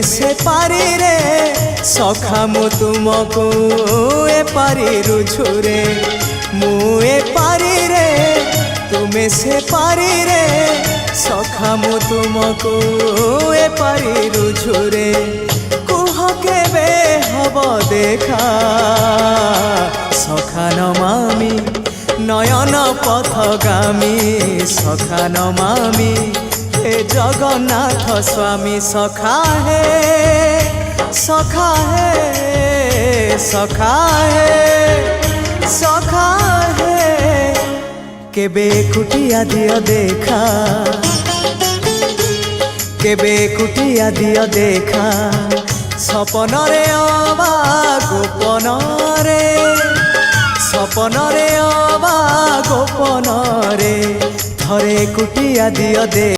ସେ ପାରିରେ ସଖା ମୁଁ ତୁମକୁ ଏ ପାରି ରୁଝୁରେ ମୁଁ ଏ ପାରିରେ ତୁମେ ସେ ପାରିରେ ସଖା ମୁଁ ତୁମକୁ ଏ ପାରି ରୁଝୁରେ କୁହ କେବେ ହବ ଦେଖା ସଖା ନମାମି নয়ন পথগামী সখা নমামি হে জগন্নাথ স্বামী সখা হে সখা হে সখা হে সখা হে কেবে একুটিয়া দিও দেখা কেবে একুটিয়া দিও দেখা স্বপনরে অবা গোপনরে স্বপনরে অবা গোপনরে থরে একুটিয়া দিও দে।